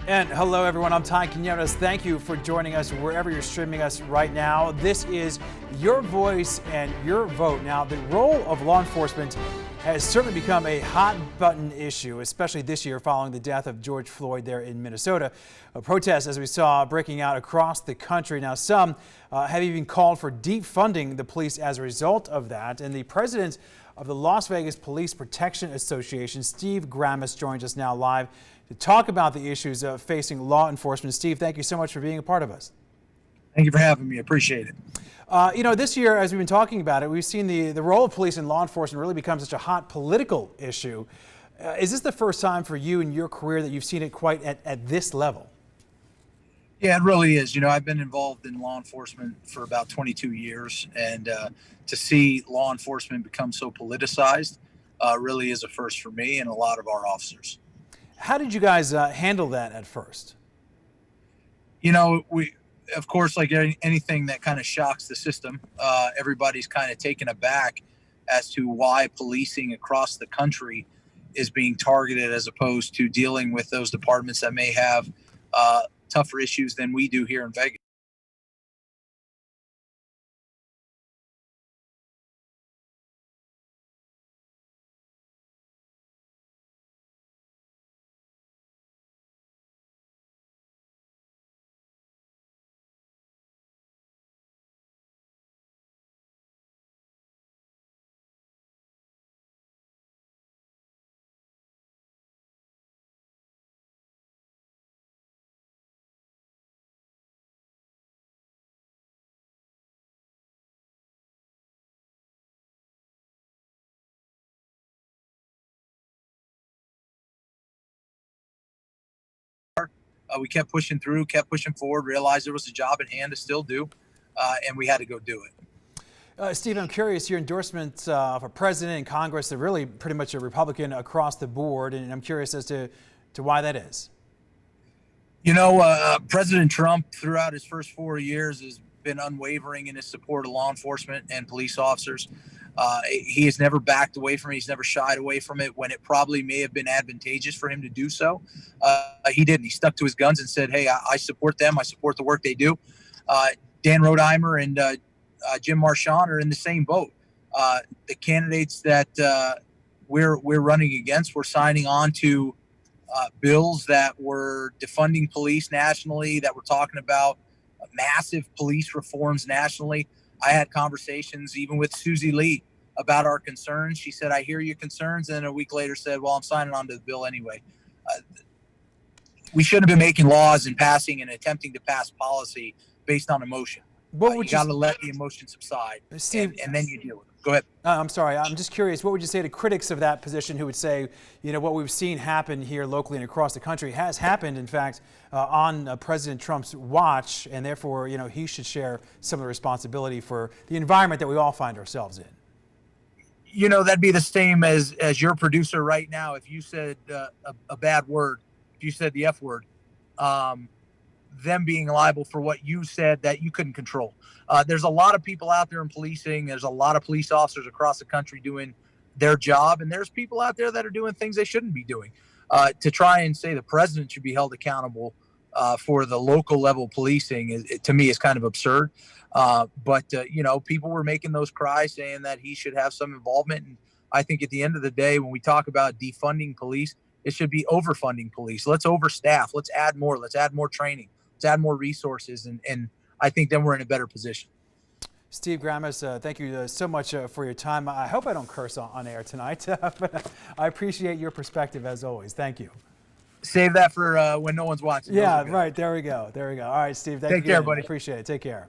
And hello, everyone. I'm Todd Quinones. Thank you for joining us wherever you're streaming us right now. This is your voice and your vote. Now, the role of law enforcement has certainly become a hot button issue, especially this year following the death of George Floyd there in Minnesota. A protest, as we saw, breaking out across the country. Now, some have even called for defunding the police as a result of that. And the president of the Las Vegas Police Protection Association, Steve Grammas, joins us now live to talk about the issues facing law enforcement. Steve, thank you so much for being a part of us. Thank you for having me. I appreciate it. This year, as we've been talking about it, we've seen the role of police and law enforcement really become such a hot political issue. Is this the first time for you in your career that you've seen it quite at this level? Yeah, it really is. I've been involved in law enforcement for about 22 years, and to see law enforcement become so politicized really is a first for me and a lot of our officers. How did you guys handle that at first? We, of course, like anything that kind of shocks the system, everybody's kind of taken aback as to why policing across the country is being targeted as opposed to dealing with those departments that may have tougher issues than we do here in Vegas. We kept pushing through, kept pushing forward, realized there was a job at hand to still do, and we had to go do it. Steve, I'm curious, your endorsement for president and Congress, they're really pretty much a Republican across the board, and I'm curious as to why that is. President Trump, throughout his first 4 years, has been unwavering in his support of law enforcement and police officers. He has never backed away from it. He's never shied away from it when it probably may have been advantageous for him to do so. He didn't. He stuck to his guns and said, hey, I support them. I support the work they do. Dan Rodheimer and Jim Marchand are in the same boat. The candidates that we're running against, we're signing on to bills that were defunding police nationally, that were talking about massive police reforms nationally. I had conversations even with Susie Lee about our concerns. She said, I hear your concerns. And a week later said, well, I'm signing on to the bill anyway. We shouldn't have been making laws and passing and attempting to pass policy based on emotion. You got to let the emotion subside, Steve, and then you deal with it. Go ahead. I'm sorry. I'm just curious. What would you say to critics of that position who would say, what we've seen happen here locally and across the country has happened, in fact, on President Trump's watch, and therefore, he should share some of the responsibility for the environment that we all find ourselves in? That'd be the same as your producer right now. If you said a bad word, if you said the F word, them being liable for what you said that you couldn't control. There's a lot of people out there in policing. There's a lot of police officers across the country doing their job. And there's people out there that are doing things they shouldn't be doing. To try and say the president should be held accountable for the local level policing, to me, is kind of absurd. But people were making those cries saying that he should have some involvement. And I think at the end of the day, when we talk about defunding police, it should be overfunding police. Let's overstaff. Let's add more. Let's add more training. Let's add more resources. And I think then we're in a better position. Steve Grammas, thank you so much for your time. I hope I don't curse on air tonight, but I appreciate your perspective as always. Thank you. Save that for when no one's watching. Yeah, right. There we go. There we go. All right, Steve. Take care, buddy. Appreciate it. Take care.